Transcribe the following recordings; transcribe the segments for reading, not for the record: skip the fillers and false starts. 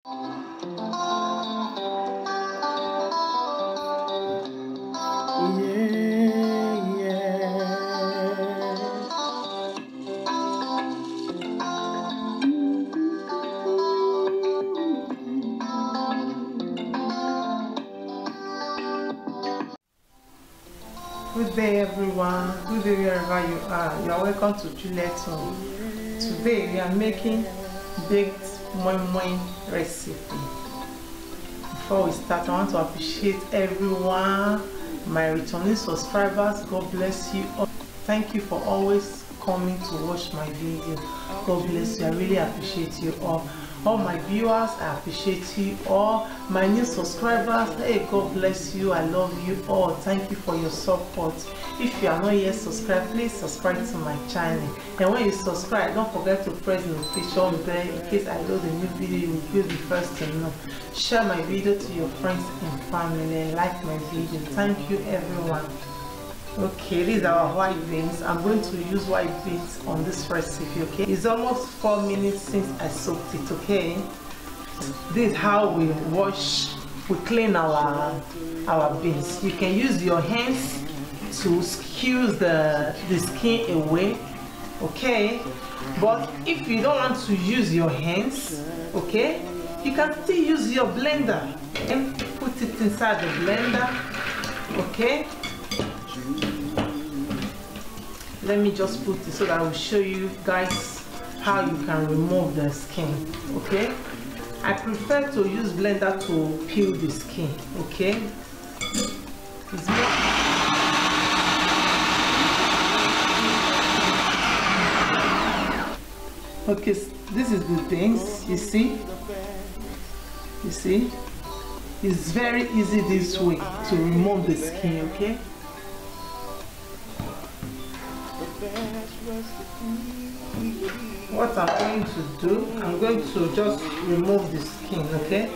Good day everyone, good day wherever you are. You are welcome to Juliet's home. Today we are making baked moi moi recipe. Before we start, I want to appreciate everyone, my returning subscribers. God bless you all. Thank you for always coming to watch my video. God bless you. I really appreciate you all. All my viewers, I appreciate you all. My new subscribers, hey, God bless you. I love you all. Thank you for your support. If you are not yet subscribed, please subscribe to my channel. And when you subscribe, don't forget to press the notification bell in case I load a new video. You will be the first to know. Share my video to your friends and family and like my video. Thank you everyone. Okay, these are our white beans. I'm going to use white beans on this recipe. Okay, it's almost 4 minutes since I soaked it. Okay, this is how we clean our beans. You can use your hands to squeeze the skin away. Okay, but if you don't want to use your hands, okay, you can still use your blender and put it inside the blender. Okay, let me just put it so that I will show you guys how you can remove the skin. Okay, I prefer to use blender to peel the skin. Okay, it's more okay, this is the things you see. It's very easy this way to remove the skin. Okay, what I'm going to do, I'm going to just remove the skin. Okay,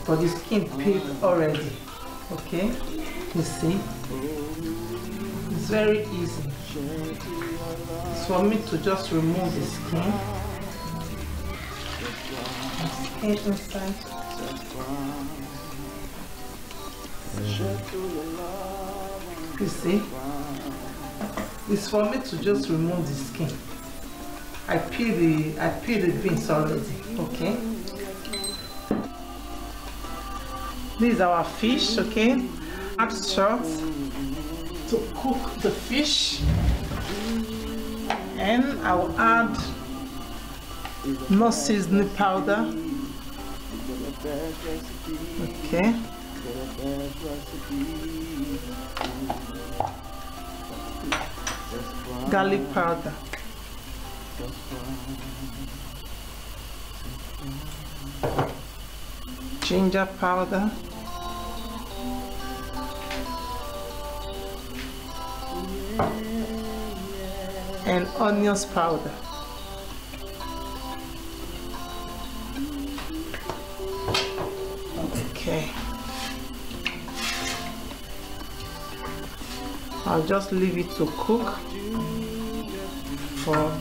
but the skin peeled already. Okay, you see, it's very easy. It's for me to just remove the skin. Inside. You see, it's for me to just remove the skin. I peel the beans already. Okay, this is our fish. Okay, add salt to cook the fish, and I will add no seasoning powder. Okay, garlic powder, ginger powder, and onions powder. Okay, I'll just leave it to cook for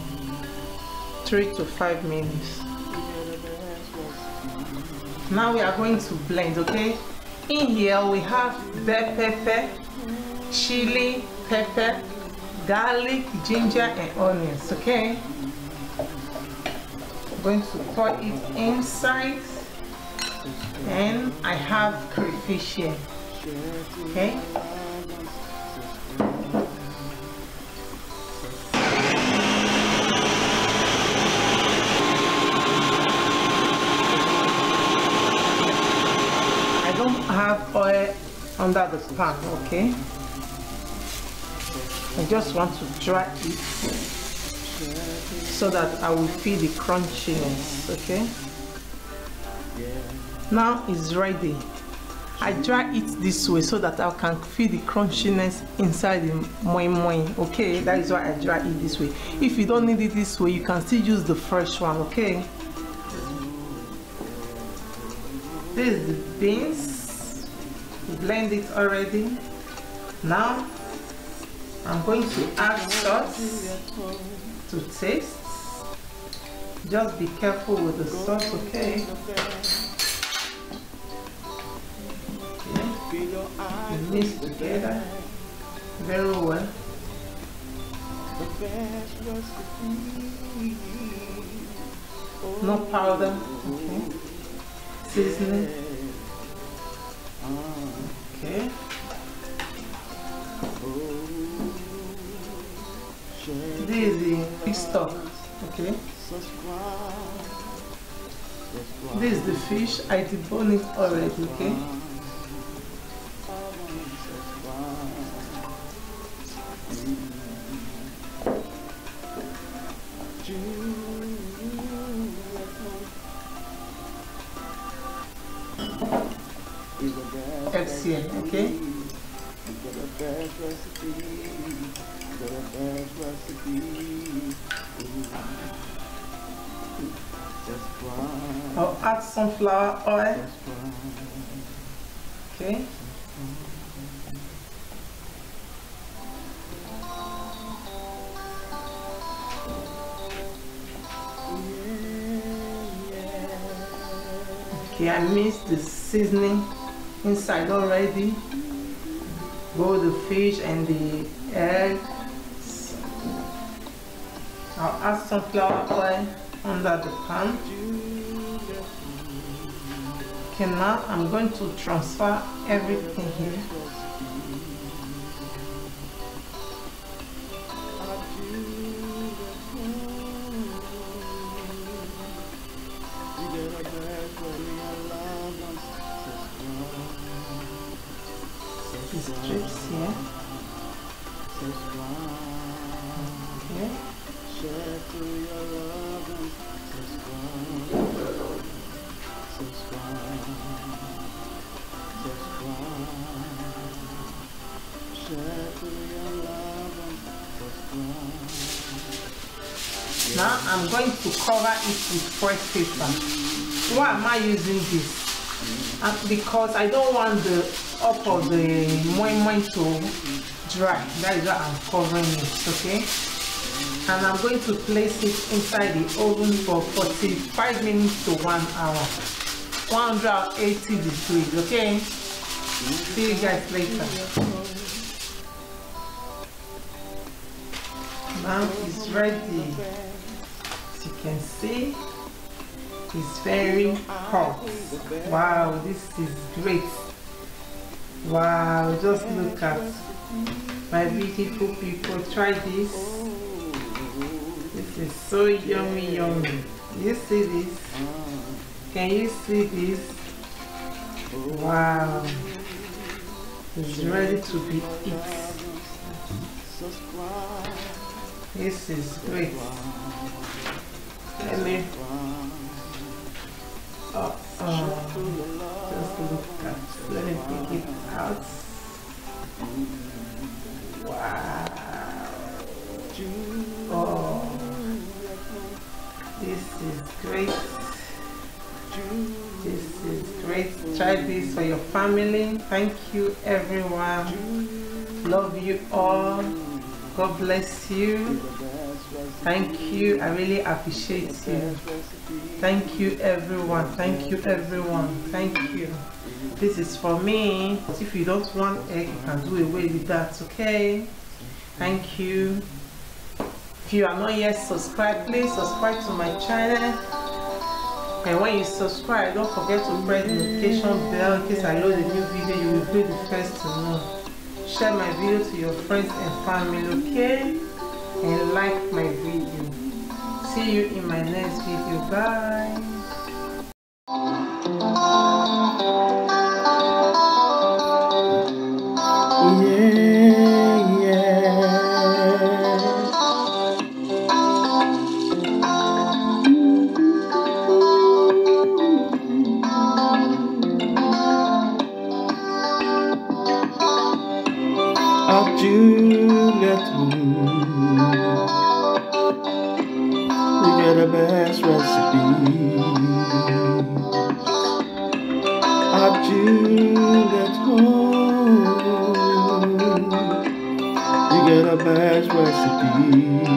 3 to 5 minutes. Now we are going to blend. Okay, in here we have bell pepper, chili pepper, garlic, ginger, and onions. Okay, I'm going to pour it inside, and I have crayfish here. Okay, I don't have oil under the pan. Okay, I just want to dry it so that I will feel the crunchiness. Okay, now it's ready. I dry it this way so that I can feel the crunchiness inside the moi moi. Okay, that is why I dry it this way. If you don't need it this way, you can still use the fresh one. Okay, this is the beans. Blend it already. Now I'm going to add salt to taste. Just be careful with the sauce, okay? Mix together very well. No powder, okay? Seasoning, okay? This is the fish stock, okay? This is the fish, I debone it already, okay? FCN, okay? I'll add some flour oil, okay? Okay, I mixed the seasoning inside already. Both the fish and the eggs. I'll add some flour oil under the pan. Okay, now I'm going to transfer everything here. These strips here. Okay. Now I'm going to cover it with fresh paper. Why am I using this? Because I don't want the up of the moi to dry. That is why I'm covering it, okay? And I'm going to place it inside the oven for 45 minutes to 1 hour. 180 degrees, okay? See you guys later. Now it's ready. As you can see, it's very hot. Wow, this is great. Wow, just look at my beautiful people. Try this. This is so yummy, yummy. You see this? Can you see this? Wow, it's ready to be eaten. This is great. Let me just look at, let me take it out. Wow. Oh, this is great. This is great. Try this for your family. Thank you, everyone. Love you all. God bless you. Thank you. I really appreciate you. Thank you, everyone. Thank you, everyone. Thank you. This is for me. If you don't want egg, you can do away with that, okay? Thank you. If you are not yet subscribed, please subscribe to my channel. And when you subscribe, don't forget to press the notification bell in case I load a new video. You will be the first to know. Share my video to your friends and family, okay? And like my video. See you in my next video. Bye. Juliet, you get the best recipe. Juliet, you get the best recipe.